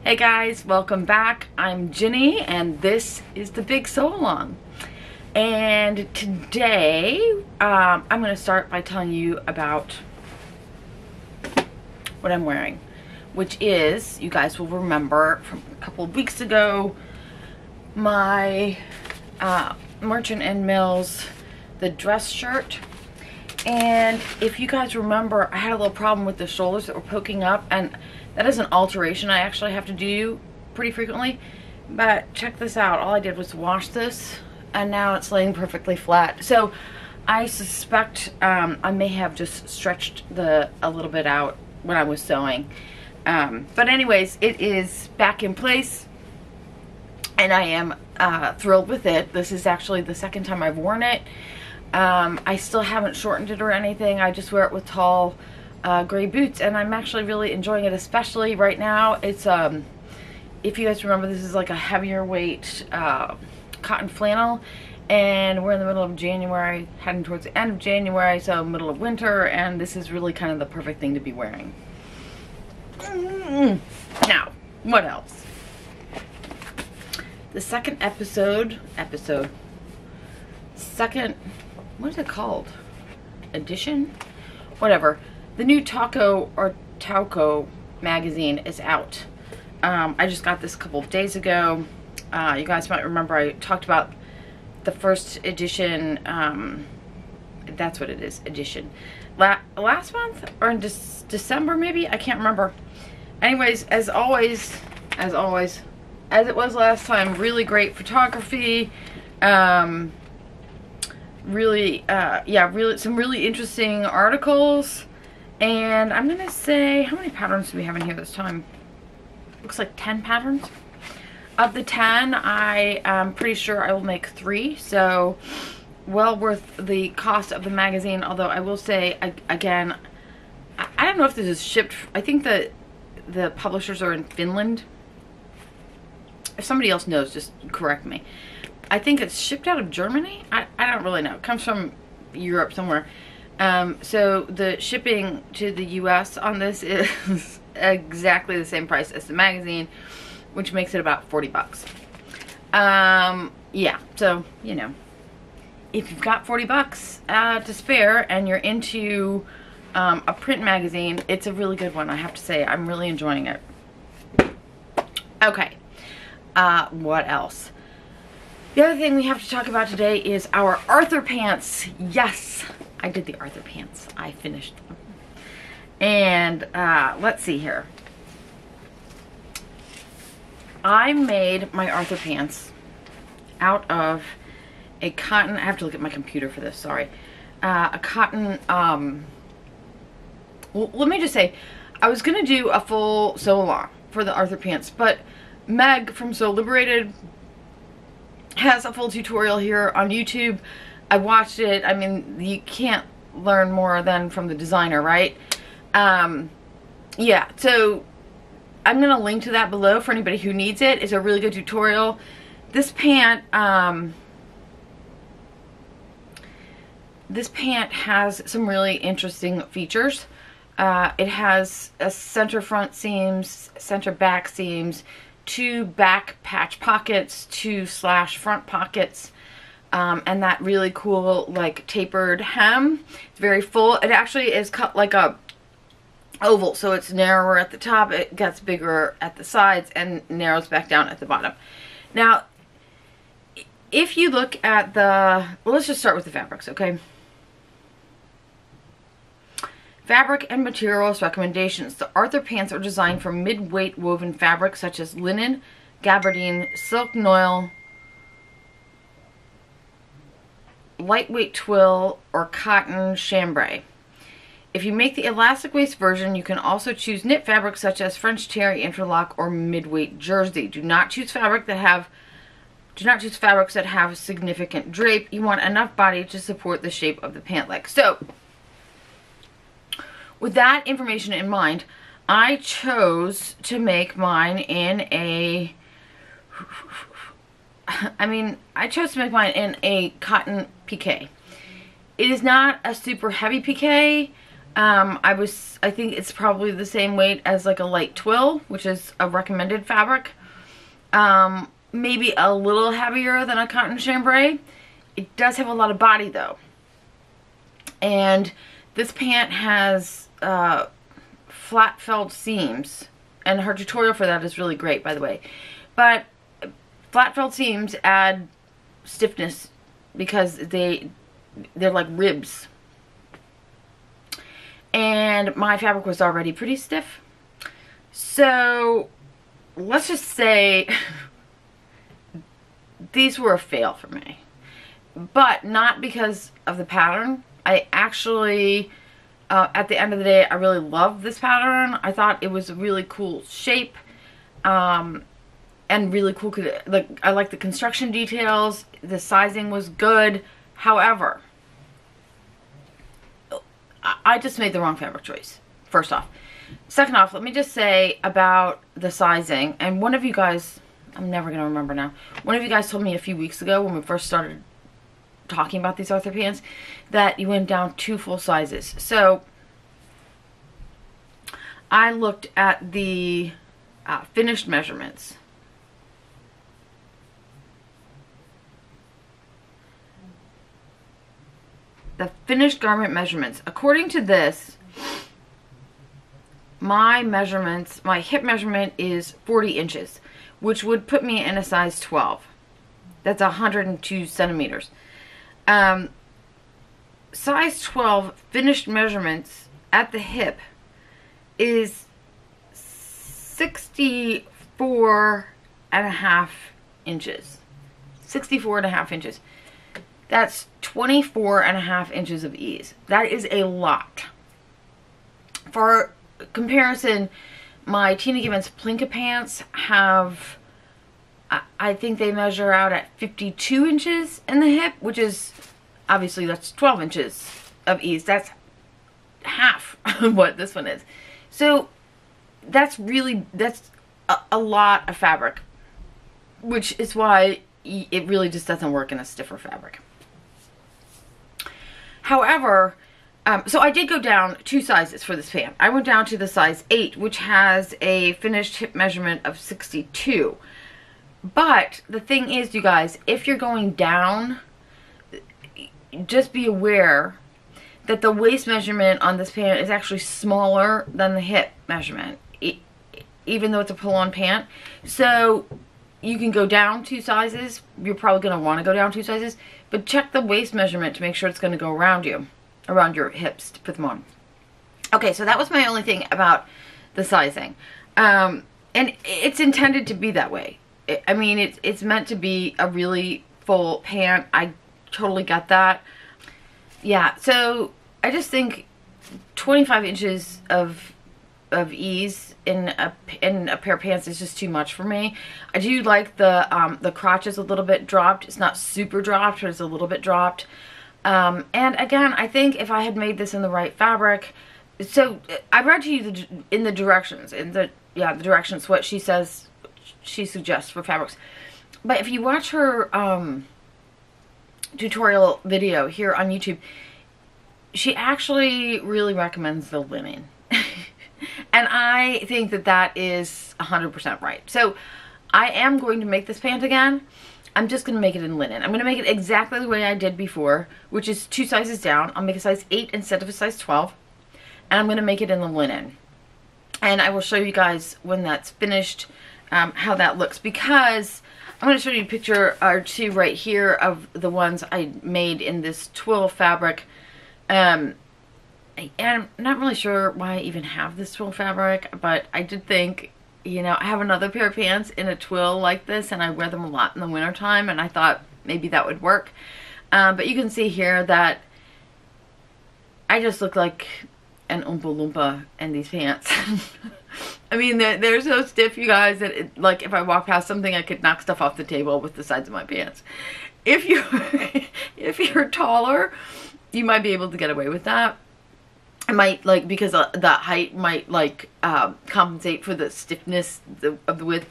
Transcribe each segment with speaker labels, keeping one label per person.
Speaker 1: Hey guys, welcome back. I'm Ginny and this is the Big Sew Along. And today I'm going to start by telling you about what I'm wearing, which is, you guys will remember from a couple of weeks ago, my Merchant and Mills, the dress shirt. And if you guys remember, I had a little problem with the shoulders that were poking up, and that is an alteration I actually have to do pretty frequently. But check this out, all I did was wash this and now it's laying perfectly flat. So I suspect I may have just stretched a little bit out when I was sewing. But anyways, it is back in place and I am thrilled with it. This is actually the second time I've worn it. I still haven't shortened it or anything. I just wear it with tall gray boots and I'm actually really enjoying it, especially right now. It's if you guys remember, this is like a heavier weight cotton flannel, and we're in the middle of January, heading towards the end of January, so middle of winter, and this is really kind of the perfect thing to be wearing. Now, what else? The second what is it called? Edition? Whatever. The new Tauko magazine is out. I just got this a couple of days ago. You guys might remember I talked about the first edition. That's what it is, edition. Last month or in December maybe? I can't remember. Anyways, as always, as it was last time, really great photography. Really some really interesting articles, and I'm gonna say, how many patterns do we have in here this time? Looks like 10 patterns. Of the 10, I am pretty sure I will make 3, so well worth the cost of the magazine. Although I will say, again, I don't know if this is shipped. I think that the publishers are in Finland. If somebody else knows, just correct me. I think it's shipped out of Germany. I don't really know. It comes from Europe somewhere. So the shipping to the US on this is exactly the same price as the magazine, which makes it about 40 bucks. Yeah, so, you know, if you've got 40 bucks to spare and you're into a print magazine, it's a really good one, I have to say. I'm really enjoying it. Okay, what else? The other thing we have to talk about today is our Arthur pants. Yes, I did the Arthur pants. I finished them. And let's see here. I made my Arthur pants out of a cotton, I have to look at my computer for this, sorry. A cotton, well, let me just say, I was gonna do a full sew along for the Arthur pants, but Meg from Sew Liberated has a full tutorial here on YouTube. I watched it. I mean, you can't learn more than from the designer, right? Yeah, so I'm gonna link to that below for anybody who needs it. It's a really good tutorial. This pant has some really interesting features. It has a center front seams, center back seams, 2 back patch pockets, 2 slash front pockets, and that really cool like tapered hem. It's very full. It actually is cut like a oval, so it's narrower at the top, it gets bigger at the sides, and narrows back down at the bottom. Now, if you look at well, let's just start with the fabrics, okay? Fabric and materials recommendations. The Arthur pants are designed for mid-weight woven fabrics such as linen, gabardine, silk noil, lightweight twill, or cotton chambray. If you make the elastic waist version, you can also choose knit fabrics such as French terry, interlock, or mid-weight jersey. Do not choose fabrics that have significant drape. You want enough body to support the shape of the pant leg. So, with that information in mind, I chose to make mine in a cotton piqué. It is not a super heavy piqué. I think it's probably the same weight as like a light twill, which is a recommended fabric. Maybe a little heavier than a cotton chambray. It does have a lot of body though. And this pant has flat felt seams, and her tutorial for that is really great, by the way. But flat felt seams add stiffness because they're like ribs. And my fabric was already pretty stiff. So let's just say these were a fail for me. But not because of the pattern. I actually, at the end of the day, I really loved this pattern. I thought it was a really cool shape. And really cool, like, I like the construction details. The sizing was good. However, I just made the wrong fabric choice, first off. Second off, let me just say about the sizing. And one of you guys, I'm never going to remember now. One of you guys told me a few weeks ago when we first started talking about these Arthur pants that you went down 2 full sizes. So I looked at the finished measurements. The finished garment measurements. According to this, my measurements, my hip measurement is 40 inches, which would put me in a size 12. That's 102 centimeters. Size 12 finished measurements at the hip is 64.5 inches. 64.5 inches. That's 24.5 inches of ease. That is a lot. For comparison, my Tina Gibbons Plinka pants have, I think they measure out at 52 inches in the hip, which is, obviously that's 12 inches of ease. That's half of what this one is. So that's a lot of fabric, which is why it really just doesn't work in a stiffer fabric. However, so I did go down 2 sizes for this pant. I went down to the size 8, which has a finished hip measurement of 62. But the thing is, you guys, if you're going down, just be aware that the waist measurement on this pant is actually smaller than the hip measurement, even though it's a pull-on pant. So you can go down 2 sizes. You're probably going to want to go down 2 sizes, but check the waist measurement to make sure it's going to go around you, around your hips to put them on. Okay, so that was my only thing about the sizing. And it's intended to be that way. I mean, it's meant to be a really full pant. I totally get that. Yeah, so I just think 25 inches of ease in a pair of pants is just too much for me. I do like the crotch is a little bit dropped. It's not super dropped, but it's a little bit dropped. And again, I think if I had made this in the right fabric, so I read to you in the directions, the directions what she says she suggests for fabrics. But if you watch her tutorial video here on YouTube, she actually really recommends the linen. And I think that that is 100% right. So I am going to make this pant again. I'm just going to make it in linen. I'm going to make it exactly the way I did before, which is 2 sizes down. I'll make a size 8 instead of a size 12. And I'm going to make it in the linen. And I will show you guys when that's finished how that looks. Because I'm going to show you a picture or two right here of the ones I made in this twill fabric. And I'm not really sure why I even have this twill fabric, but I did think, you know, I have another pair of pants in a twill like this, and I wear them a lot in the winter time, and I thought maybe that would work. But you can see here that I just look like an Oompa Loompa in these pants. I mean, they're so stiff, you guys, that like if I walk past something, I could knock stuff off the table with the sides of my pants. If you're taller, you might be able to get away with that. I might, like, because the height might, like, compensate for the stiffness of the width.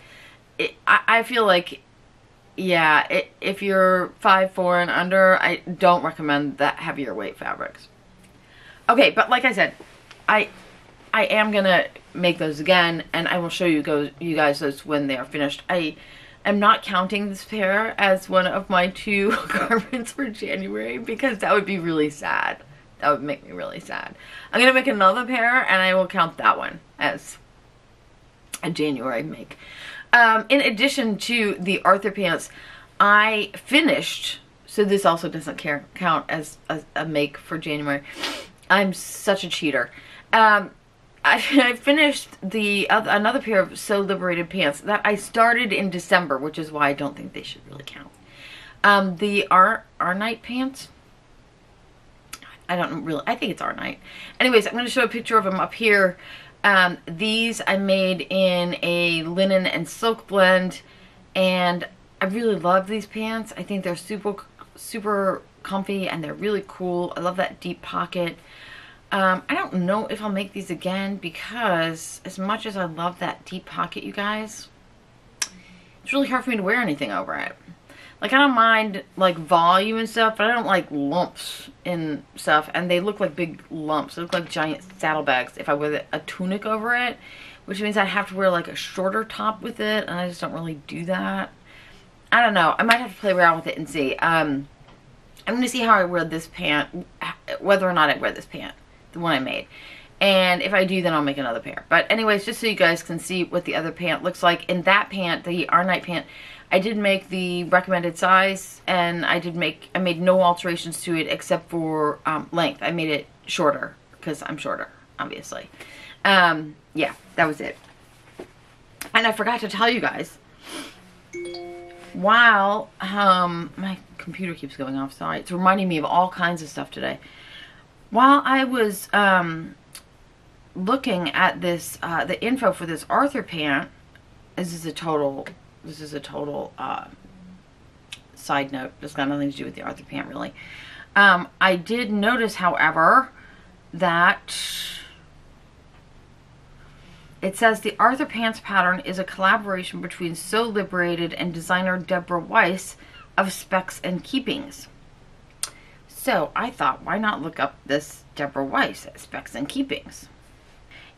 Speaker 1: I feel like, yeah, if you're 5'4" and under, I don't recommend that heavier weight fabrics. Okay, but like I said, I am gonna make those again, and I will show you guys those when they are finished. I am not counting this pair as one of my 2 garments for January because that would be really sad. That would make me really sad. I'm gonna make another pair and I will count that one as a January make. In addition to the Arthur pants, I finished, so this also doesn't count as a make for January. I'm such a cheater. I finished another pair of Sew Liberated pants that I started in December, which is why I don't think they should really count. The Our Night pants. I don't really, I think it's Our Night. Anyways, I'm going to show a picture of them up here. These I made in a linen and silk blend, and I really love these pants. I think they're super comfy and they're really cool. I love that deep pocket. I don't know if I'll make these again because as much as I love that deep pocket, you guys, it's really hard for me to wear anything over it. Like, I don't mind like volume and stuff, but I don't like lumps and stuff, and they look like big lumps. They look like giant saddlebags if I wear a tunic over it, which means I'd have to wear like a shorter top with it, and I just don't really do that. I don't know. I might have to play around with it and see. I'm going to see how I wear this pant, whether or not I wear this pant, the one I made. And if I do, then I'll make another pair. But anyways, just so you guys can see what the other pant looks like. In that pant, the Our Night pant, I did make the recommended size, and I made no alterations to it except for length. I made it shorter because I'm shorter, obviously. Yeah, that was it. And I forgot to tell you guys, while my computer keeps going off, sorry, it's reminding me of all kinds of stuff today. While I was looking at this, the info for this Arthur pant, this is a total side note. It's got nothing to do with the Arthur pant, really. I did notice, however, that it says the Arthur pants pattern is a collaboration between Sew Liberated and designer Deborah Weiss of Specks and Keepings. So I thought, why not look up this Deborah Weiss at Specks and Keepings?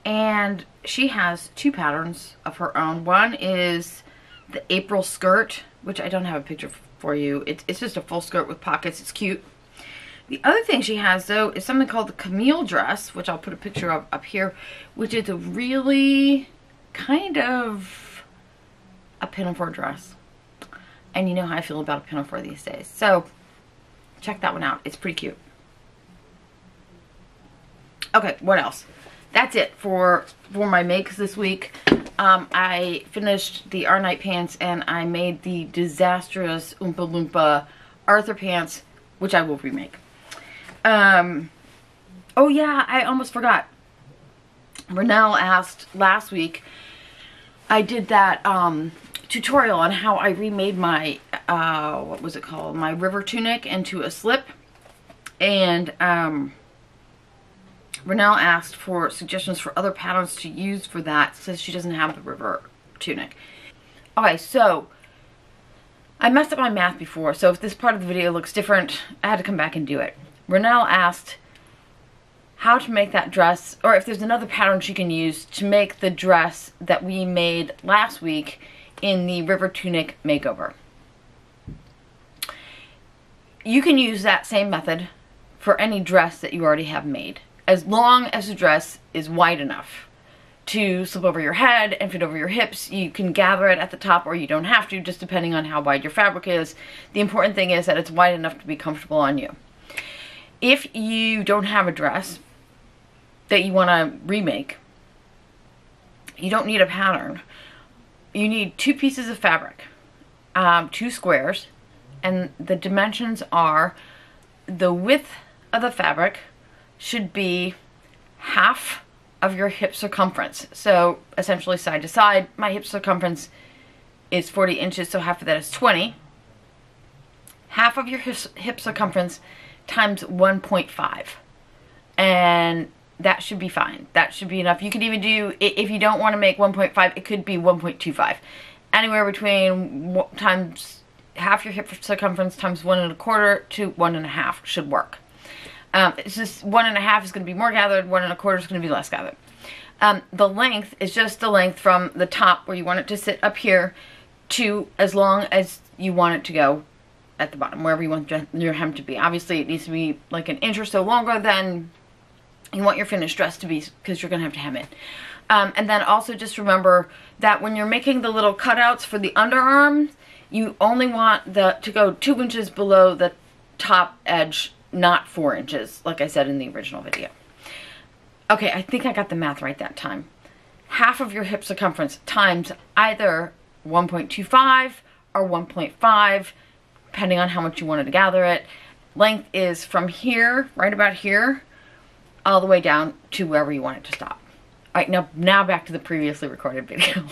Speaker 1: And she has 2 patterns of her own. One is the April skirt, which I don't have a picture for you. It's just a full skirt with pockets. It's cute. The other thing she has, though, is something called the Camille dress, which I'll put a picture of up here, which is a really kind of a pinafore dress. And you know how I feel about a pinafore these days. So check that one out. It's pretty cute. Okay, what else? That's it for my makes this week. I finished the Our Night pants, and I made the disastrous Oompa Loompa Arthur pants, which I will remake. Oh yeah, I almost forgot. Renelle asked last week, I did that tutorial on how I remade my, what was it called? My river tunic into a slip. And Renelle asked for suggestions for other patterns to use for that, since she doesn't have the river tunic. Okay, so I messed up my math before, so if this part of the video looks different, I had to come back and do it. Renelle asked how to make that dress, or if there's another pattern she can use to make the dress that we made last week in the river tunic makeover. You can use that same method for any dress that you already have made, as long as the dress is wide enough to slip over your head and fit over your hips. You can gather it at the top, or you don't have to, just depending on how wide your fabric is. The important thing is that it's wide enough to be comfortable on you. If you don't have a dress that you want to remake, you don't need a pattern. You need 2 pieces of fabric, 2 squares, and the dimensions are, the width of the fabric should be half of your hip circumference. So essentially side to side. My hip circumference is 40 inches, so half of that is 20. Half of your hip circumference times 1.5. And that should be fine. That should be enough. You could even do, if you don't want to make 1.5, it could be 1.25. Anywhere between times half your hip circumference times 1 1/4 to 1 1/2 should work. It's just 1.5 is going to be more gathered, 1.25 is going to be less gathered. The length is just the length from the top where you want it to sit up here to as long as you want it to go at the bottom, wherever you want your hem to be. Obviously, it needs to be like an inch or so longer than you want your finished dress to be, because you're going to have to hem it. And then also just remember that when you're making the little cutouts for the underarms, you only want to go 2 inches below the top edge, not 4 inches, like I said in the original video. Okay, I think I got the math right that time. Half of your hip circumference times either 1.25 or 1.5, depending on how much you wanted to gather it. Length is from here, right about here, all the way down to wherever you want it to stop. All right, now back to the previously recorded video.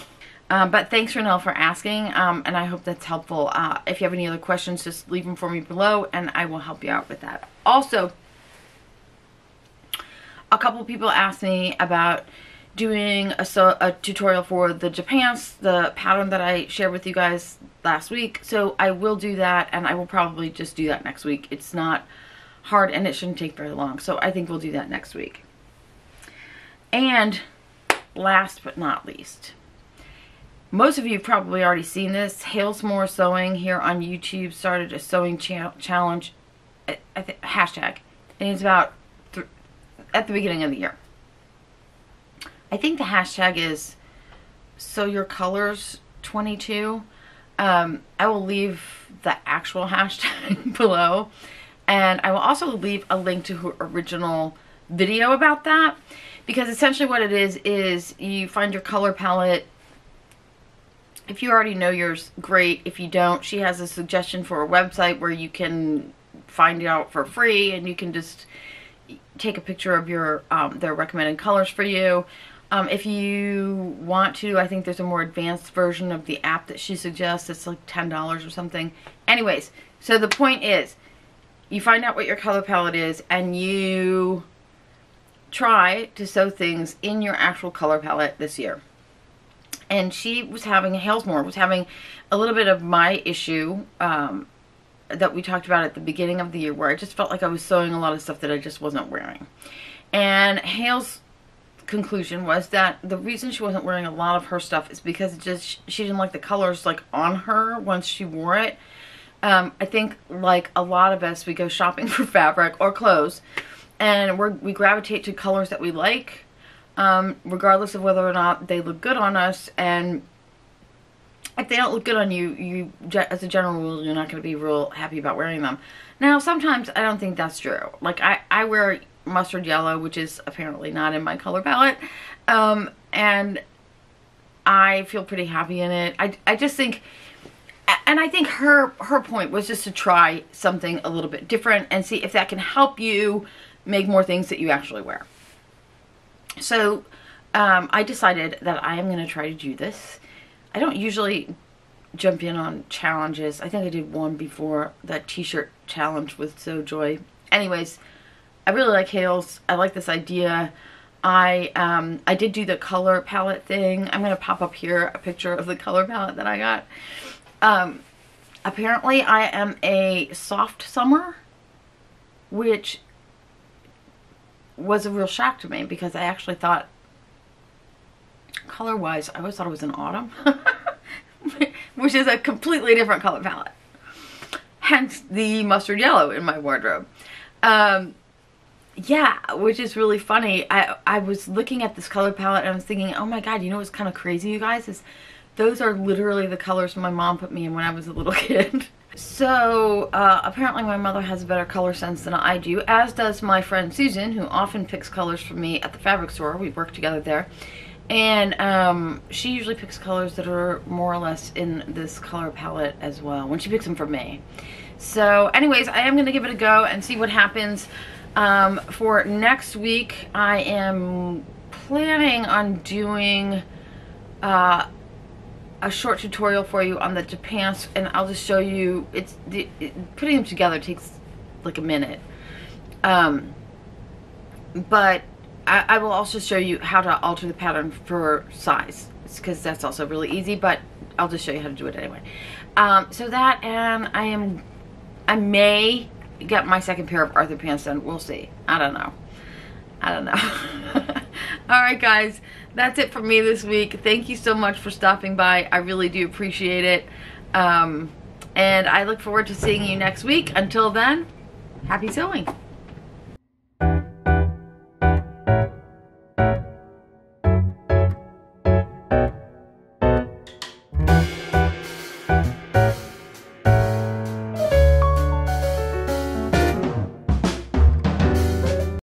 Speaker 1: But thanks, Renelle, for asking, and I hope that's helpful. If you have any other questions, just leave them for me below, and I will help you out with that. Also, a couple of people asked me about doing a tutorial for the Japans, the pattern that I shared with you guys last week. So I will do that, and I will probably just do that next week. It's not hard, and it shouldn't take very long. So I think we'll do that next week. And last but not least, most of you have probably already seen this. Hales Moore Sewing here on YouTube started a sewing challenge, hashtag, and it's about at the beginning of the year. I think the hashtag is Sew Your Colors 22. I will leave the actual hashtag below, and I will also leave a link to her original video about that, because essentially what it is you find your color palette. If you already know yours, great. If you don't, she has a suggestion for a website where you can find it out for free, and you can just take a picture of your their recommended colors for you. If you want to, I think there's a more advanced version of the app that she suggests. It's like $10 or something. Anyways, so the point is, you find out what your color palette is, and you try to sew things in your actual color palette this year. And she was having, Hales Moore was having a little bit of my issue that we talked about at the beginning of the year, where I just felt like I was sewing a lot of stuff that I just wasn't wearing. And Hales' conclusion was that the reason she wasn't wearing a lot of her stuff is because it just, she didn't like the colors like on her once she wore it. I think like a lot of us, we go shopping for fabric or clothes, and we gravitate to colors that we like, regardless of whether or not they look good on us. And if they don't look good on you, as a general rule, you're not going to be real happy about wearing them. Now, sometimes I don't think that's true. Like, I wear mustard yellow, which is apparently not in my color palette, and I feel pretty happy in it. I just think, and I think her point was just to try something a little bit different and see if that can help you make more things that you actually wear. So I decided that I am going to try to do this. I don't usually jump in on challenges. I think I did one before, that t-shirt challenge with So Joy. Anyways, I really like Hales. I like this idea. I did do the color palette thing. I'm going to pop up here a picture of the color palette that I got. Apparently I am a soft summer, which was a real shock to me, because I actually thought, color-wise, I always thought it was an autumn, which is a completely different color palette. Hence the mustard yellow in my wardrobe. Yeah, which is really funny. I was looking at this color palette and I was thinking, oh my god, you know what's kind of crazy, you guys? Is those are literally the colors my mom put me in when I was a little kid. So apparently my mother has a better color sense than I do, as does my friend Susan, who often picks colors for me at the fabric store. We work together there. And she usually picks colors that are more or less in this color palette as well, when she picks them for me. So anyways, I am going to give it a go and see what happens. For next week, I am planning on doing a short tutorial for you on the Japans, and I'll just show you. Putting them together takes like a minute. But I will also show you how to alter the pattern for size, because that's also really easy, but I'll just show you how to do it anyway. So that, and I may get my second pair of Arthur pants done. We'll see. I don't know. Alright guys, that's it for me this week. Thank you so much for stopping by. I really do appreciate it. And I look forward to seeing you next week. Until then, happy sewing.